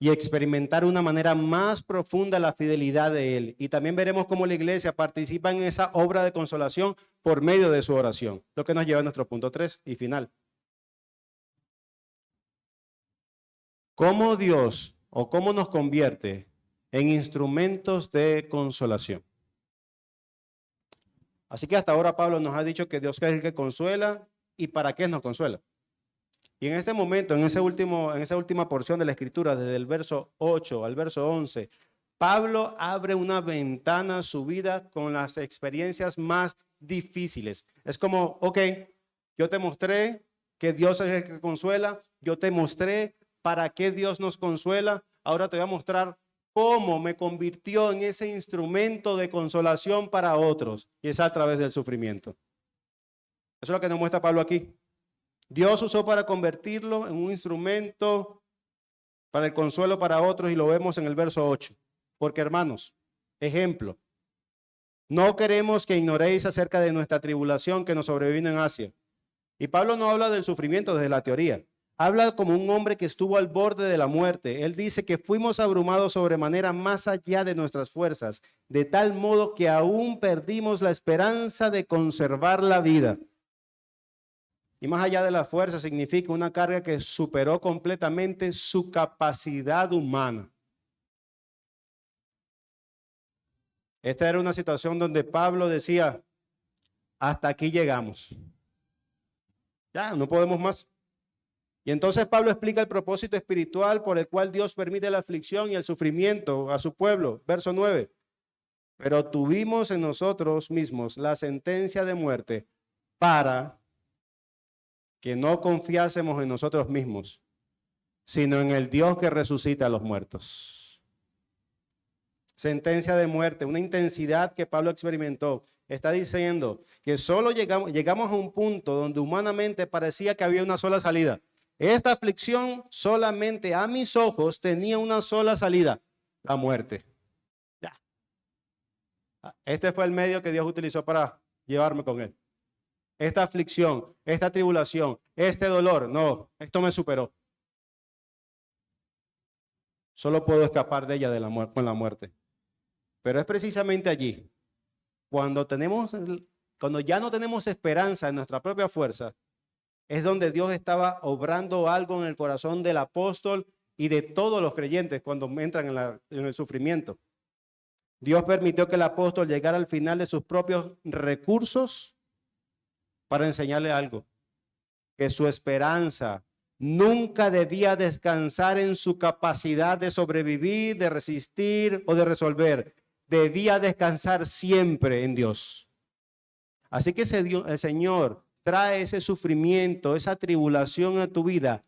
y experimentar una manera más profunda la fidelidad de Él. Y también veremos cómo la iglesia participa en esa obra de consolación por medio de su oración, lo que nos lleva a nuestro punto 3 y final. ¿Cómo Dios o cómo nos convierte en instrumentos de consolación? Así que hasta ahora Pablo nos ha dicho que Dios es el que consuela y para qué nos consuela. Y en este momento, en esa última porción de la escritura, desde el verso 8 al verso 11, Pablo abre una ventana a su vida con las experiencias más difíciles. Es como, ok, yo te mostré que Dios es el que consuela, yo te mostré para qué Dios nos consuela, ahora te voy a mostrar cómo me convirtió en ese instrumento de consolación para otros, y es a través del sufrimiento. Eso es lo que nos muestra Pablo aquí. Dios usó para convertirlo en un instrumento para el consuelo para otros, y lo vemos en el verso 8. Porque, hermanos, ejemplo, no queremos que ignoréis acerca de nuestra tribulación que nos sobrevino en Asia. Y Pablo no habla del sufrimiento desde la teoría. Habla como un hombre que estuvo al borde de la muerte. Él dice que fuimos abrumados sobremanera más allá de nuestras fuerzas, de tal modo que aún perdimos la esperanza de conservar la vida. Y más allá de la fuerza significa una carga que superó completamente su capacidad humana. Esta era una situación donde Pablo decía, hasta aquí llegamos. Ya, no podemos más. Y entonces Pablo explica el propósito espiritual por el cual Dios permite la aflicción y el sufrimiento a su pueblo. Verso 9. Pero tuvimos en nosotros mismos la sentencia de muerte para que no confiásemos en nosotros mismos, sino en el Dios que resucita a los muertos. Sentencia de muerte, una intensidad que Pablo experimentó. Está diciendo que solo llegamos a un punto donde humanamente parecía que había una sola salida. Esta aflicción solamente a mis ojos tenía una sola salida, la muerte. Ya. Este fue el medio que Dios utilizó para llevarme con él. Esta aflicción, esta tribulación, este dolor, no, esto me superó. Solo puedo escapar de ella con la muerte. Pero es precisamente allí, cuando ya no tenemos esperanza en nuestra propia fuerza, es donde Dios estaba obrando algo en el corazón del apóstol y de todos los creyentes cuando entran en el sufrimiento. Dios permitió que el apóstol llegara al final de sus propios recursos para enseñarle algo, que su esperanza nunca debía descansar en su capacidad de sobrevivir, de resistir o de resolver. Debía descansar siempre en Dios. Así que el Señor trae ese sufrimiento, esa tribulación a tu vida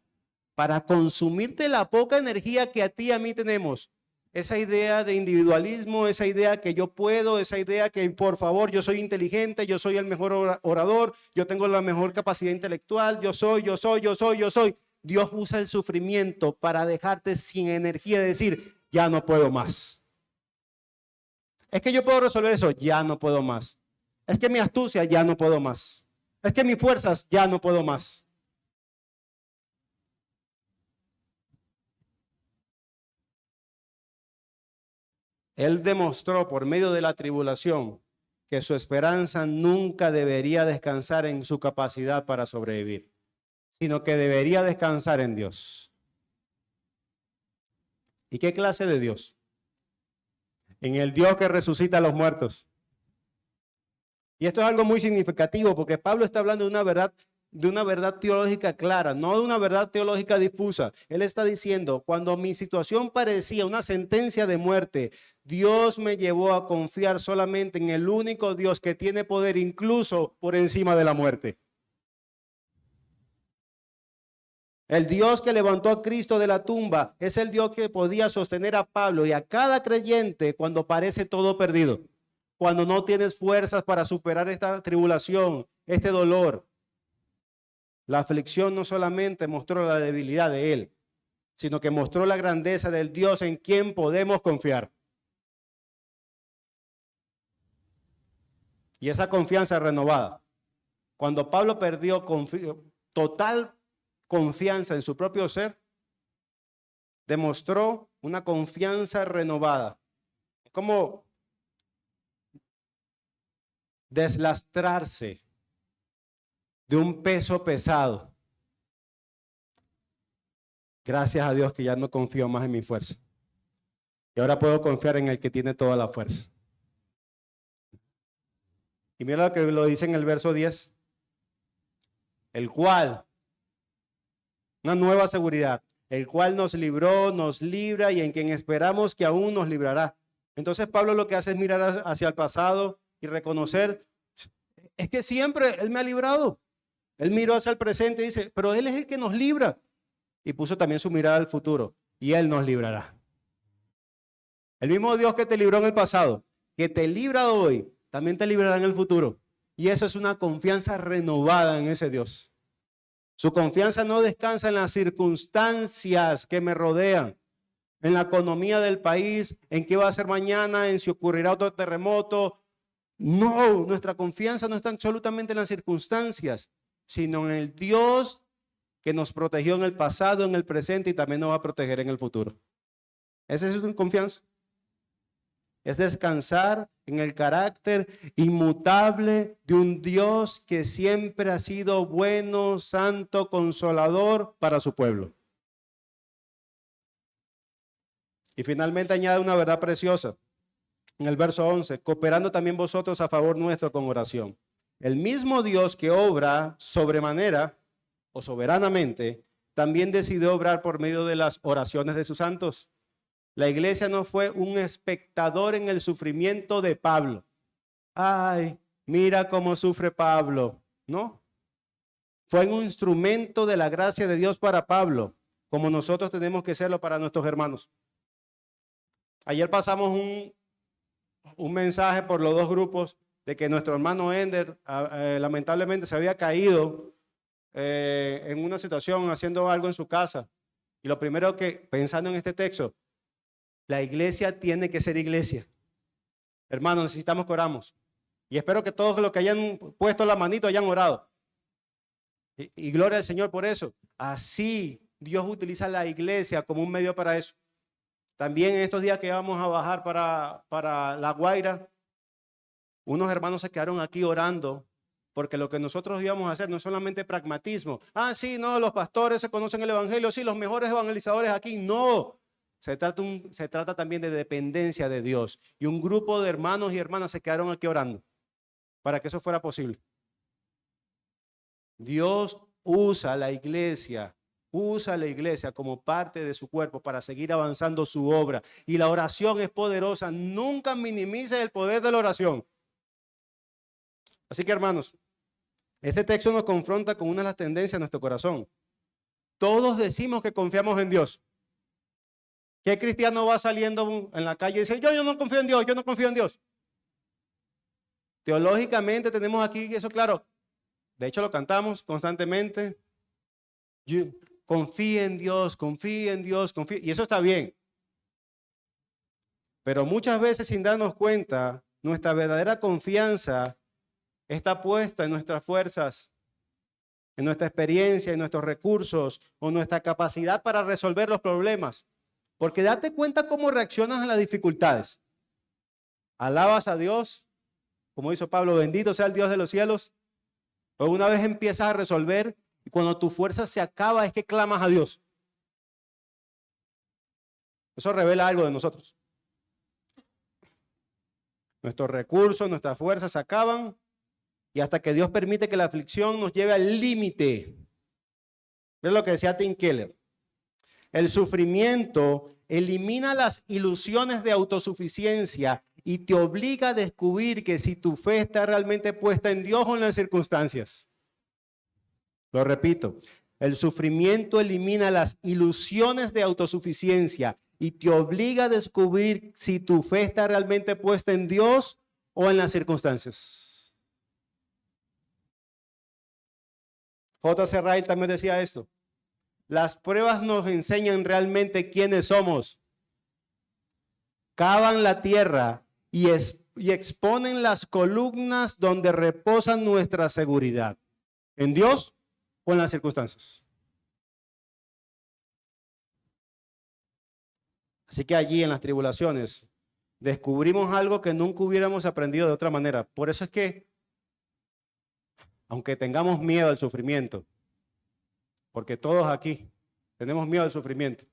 para consumirte la poca energía que a ti y a mí tenemos. Esa idea de individualismo, esa idea que yo puedo, esa idea que por favor yo soy inteligente, yo soy el mejor orador, yo tengo la mejor capacidad intelectual, yo soy. Dios usa el sufrimiento para dejarte sin energía de decir, ya no puedo más. Es que yo puedo resolver eso, ya no puedo más. Es que mi astucia, ya no puedo más. Es que mis fuerzas, ya no puedo más. Él demostró por medio de la tribulación que su esperanza nunca debería descansar en su capacidad para sobrevivir, sino que debería descansar en Dios. ¿Y qué clase de Dios? En el Dios que resucita a los muertos. Y esto es algo muy significativo porque Pablo está hablando de una verdad teológica clara, no de una verdad teológica difusa. Él está diciendo, cuando mi situación parecía una sentencia de muerte, Dios me llevó a confiar solamente en el único Dios que tiene poder incluso por encima de la muerte. El Dios que levantó a Cristo de la tumba es el Dios que podía sostener a Pablo y a cada creyente cuando parece todo perdido. Cuando no tienes fuerzas para superar esta tribulación, este dolor. La aflicción no solamente mostró la debilidad de él, sino que mostró la grandeza del Dios en quien podemos confiar. Y esa confianza renovada. Cuando Pablo perdió total confianza en su propio ser, demostró una confianza renovada. Es como deslastrarse de un peso pesado. Gracias a Dios que ya no confío más en mi fuerza. Y ahora puedo confiar en el que tiene toda la fuerza. Y mira lo que lo dice en el verso 10. El cual, una nueva seguridad, el cual nos libró, nos libra y en quien esperamos que aún nos librará. Entonces Pablo lo que hace es mirar hacia el pasado y reconocer, es que siempre Él me ha librado. Él miró hacia el presente y dice, pero Él es el que nos libra. y puso también su mirada al futuro, y Él nos librará. El mismo Dios que te libró en el pasado, que te libra hoy, también te librará en el futuro. Y eso es una confianza renovada en ese Dios. Su confianza no descansa en las circunstancias que me rodean, en la economía del país, en qué va a ser mañana, en si ocurrirá otro terremoto. No, nuestra confianza no está absolutamente en las circunstancias, sino en el Dios que nos protegió en el pasado, en el presente y también nos va a proteger en el futuro. ¿Esa es su confianza? Es descansar en el carácter inmutable de un Dios que siempre ha sido bueno, santo, consolador para su pueblo. Y finalmente añade una verdad preciosa en el verso 11, cooperando también vosotros a favor nuestro con oración. El mismo Dios que obra sobremanera o soberanamente, también decidió obrar por medio de las oraciones de sus santos. La iglesia no fue un espectador en el sufrimiento de Pablo. Ay, mira cómo sufre Pablo. No. Fue un instrumento de la gracia de Dios para Pablo, como nosotros tenemos que serlo para nuestros hermanos. Ayer pasamos un mensaje por los dos grupos de que nuestro hermano Ender lamentablemente se había caído en una situación haciendo algo en su casa. Y lo primero que, pensando en este texto, la iglesia tiene que ser iglesia. Hermanos, necesitamos que oramos. Y espero que todos los que hayan puesto la manito hayan orado. Y gloria al Señor por eso. Así Dios utiliza la iglesia como un medio para eso. También en estos días que vamos a bajar para La Guaira, unos hermanos se quedaron aquí orando porque lo que nosotros íbamos a hacer no es solamente pragmatismo. Ah, sí, no, los pastores se conocen el evangelio, sí, los mejores evangelizadores aquí. No. Se trata también de dependencia de Dios. Y un grupo de hermanos y hermanas se quedaron aquí orando para que eso fuera posible. Dios usa la iglesia como parte de su cuerpo para seguir avanzando su obra. Y la oración es poderosa. Nunca minimice el poder de la oración. Así que, hermanos, este texto nos confronta con una de las tendencias de nuestro corazón. Todos decimos que confiamos en Dios. ¿Qué cristiano va saliendo en la calle y dice, yo no confío en Dios, yo no confío en Dios? Teológicamente tenemos aquí eso claro. De hecho, lo cantamos constantemente. Confía en Dios, confía en Dios, confía. Y eso está bien. Pero muchas veces, sin darnos cuenta, nuestra verdadera confianza está puesta en nuestras fuerzas, en nuestra experiencia, en nuestros recursos o nuestra capacidad para resolver los problemas. Porque date cuenta cómo reaccionas a las dificultades. Alabas a Dios, como hizo Pablo, bendito sea el Dios de los cielos. O una vez empiezas a resolver y cuando tu fuerza se acaba es que clamas a Dios. Eso revela algo de nosotros. Nuestros recursos, nuestras fuerzas se acaban y hasta que Dios permite que la aflicción nos lleve al límite. Es lo que decía Tim Keller. El sufrimiento elimina las ilusiones de autosuficiencia y te obliga a descubrir que si tu fe está realmente puesta en Dios o en las circunstancias. Lo repito, el sufrimiento elimina las ilusiones de autosuficiencia y te obliga a descubrir si tu fe está realmente puesta en Dios o en las circunstancias. J.C. Ryle también decía esto. Las pruebas nos enseñan realmente quiénes somos. Cavan la tierra y exponen las columnas donde reposan nuestra seguridad. ¿En Dios o en las circunstancias? Así que allí en las tribulaciones descubrimos algo que nunca hubiéramos aprendido de otra manera. Por eso es que, aunque tengamos miedo al sufrimiento, porque todos aquí tenemos miedo al sufrimiento,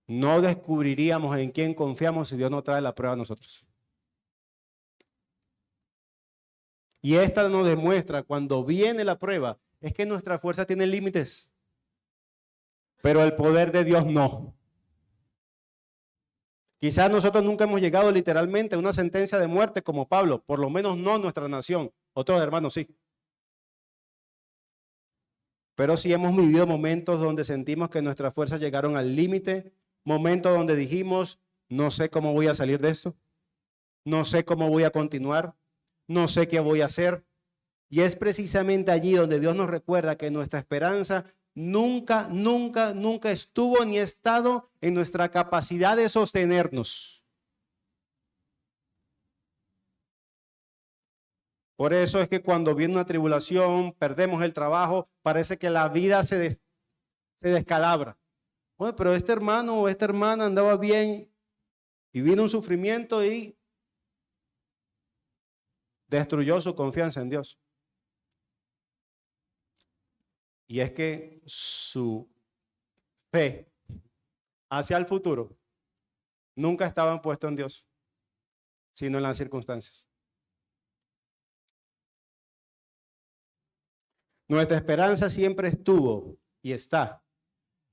no descubriríamos en quién confiamos si Dios no trae la prueba a nosotros. Y esta nos demuestra cuando viene la prueba, es que nuestra fuerza tiene límites, pero el poder de Dios no. Quizás nosotros nunca hemos llegado literalmente a una sentencia de muerte como Pablo, por lo menos no nuestra nación, otros hermanos sí. Pero sí hemos vivido momentos donde sentimos que nuestras fuerzas llegaron al límite, momentos donde dijimos, no sé cómo voy a salir de esto, no sé cómo voy a continuar, no sé qué voy a hacer. Y es precisamente allí donde Dios nos recuerda que nuestra esperanza nunca, nunca, nunca estuvo ni ha estado en nuestra capacidad de sostenernos. Por eso es que cuando viene una tribulación, perdemos el trabajo, parece que la vida se descalabra. Bueno, pero este hermano o esta hermana andaba bien y vino un sufrimiento y destruyó su confianza en Dios. Y es que su fe hacia el futuro nunca estaba puesto en Dios, sino en las circunstancias. Nuestra esperanza siempre estuvo y está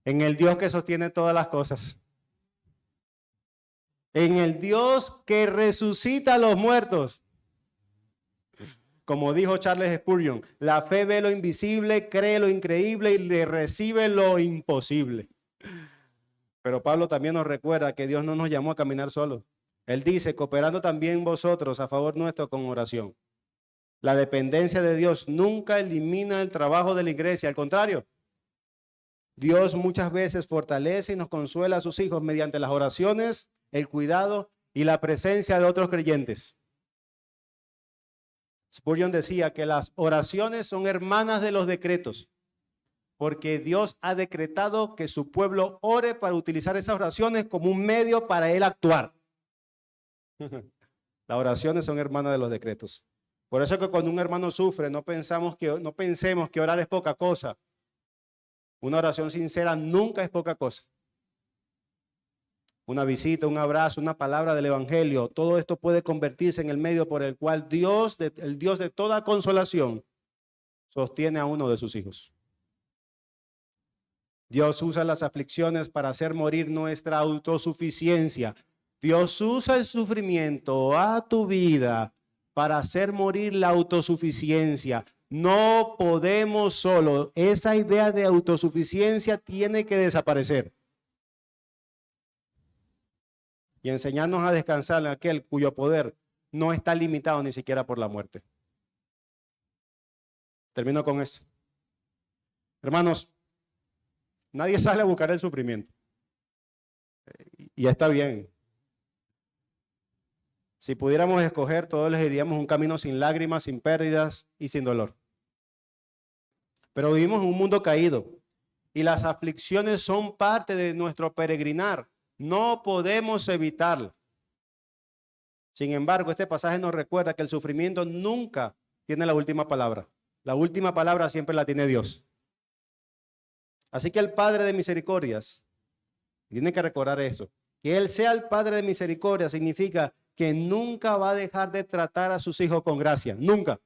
en el Dios que sostiene todas las cosas. En el Dios que resucita a los muertos. Como dijo Charles Spurgeon, la fe ve lo invisible, cree lo increíble y le recibe lo imposible. Pero Pablo también nos recuerda que Dios no nos llamó a caminar solos. Él dice, cooperando también vosotros a favor nuestro con oración. La dependencia de Dios nunca elimina el trabajo de la iglesia, al contrario. Dios muchas veces fortalece y nos consuela a sus hijos mediante las oraciones, el cuidado y la presencia de otros creyentes. Spurgeon decía que las oraciones son hermanas de los decretos, porque Dios ha decretado que su pueblo ore para utilizar esas oraciones como un medio para él actuar. Las oraciones son hermanas de los decretos. Por eso que cuando un hermano sufre, no pensemos que orar es poca cosa. Una oración sincera nunca es poca cosa. Una visita, un abrazo, una palabra del evangelio, todo esto puede convertirse en el medio por el cual Dios, el Dios de toda consolación, sostiene a uno de sus hijos. Dios usa las aflicciones para hacer morir nuestra autosuficiencia. Dios usa el sufrimiento a tu vida para hacer morir la autosuficiencia. No podemos solo. Esa idea de autosuficiencia tiene que desaparecer. Y enseñarnos a descansar en aquel cuyo poder no está limitado ni siquiera por la muerte. Termino con eso. Hermanos, nadie sale a buscar el sufrimiento. Y está bien. Si pudiéramos escoger, todos elegiríamos un camino sin lágrimas, sin pérdidas y sin dolor. Pero vivimos en un mundo caído y las aflicciones son parte de nuestro peregrinar. No podemos evitarlo. Sin embargo, este pasaje nos recuerda que el sufrimiento nunca tiene la última palabra. La última palabra siempre la tiene Dios. Así que el Padre de misericordias tiene que recordar eso. Que Él sea el Padre de misericordia significa que nunca va a dejar de tratar a sus hijos con gracia. Nunca.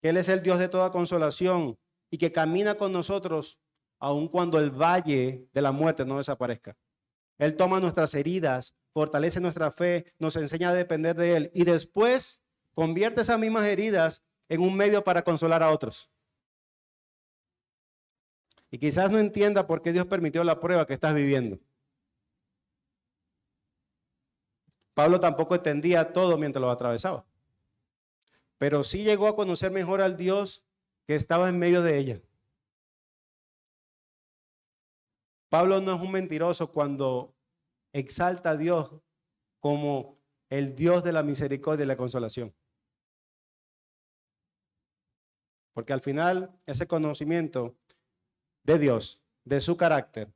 Que Él es el Dios de toda consolación y que camina con nosotros aun cuando el valle de la muerte no desaparezca. Él toma nuestras heridas, fortalece nuestra fe, nos enseña a depender de Él y después convierte esas mismas heridas en un medio para consolar a otros. Y quizás no entienda por qué Dios permitió la prueba que estás viviendo. Pablo tampoco entendía todo mientras lo atravesaba, pero sí llegó a conocer mejor al Dios que estaba en medio de ella. Pablo no es un mentiroso cuando exalta a Dios como el Dios de la misericordia y la consolación. Porque al final ese conocimiento de Dios, de su carácter,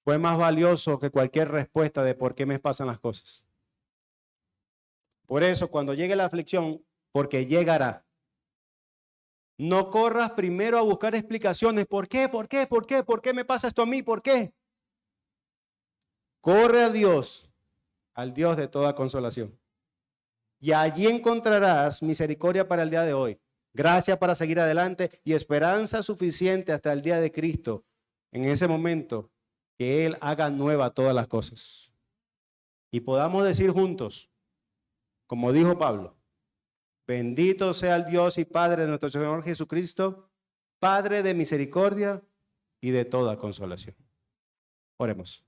fue más valioso que cualquier respuesta de por qué me pasan las cosas. Por eso, cuando llegue la aflicción, porque llegará, no corras primero a buscar explicaciones. ¿Por qué? ¿Por qué? ¿Por qué? ¿Por qué me pasa esto a mí? ¿Por qué? Corre a Dios, al Dios de toda consolación. Y allí encontrarás misericordia para el día de hoy, gracia para seguir adelante y esperanza suficiente hasta el día de Cristo. En ese momento, que Él haga nueva todas las cosas. Y podamos decir juntos, como dijo Pablo, bendito sea el Dios y Padre de nuestro Señor Jesucristo, Padre de misericordia y de toda consolación. Oremos.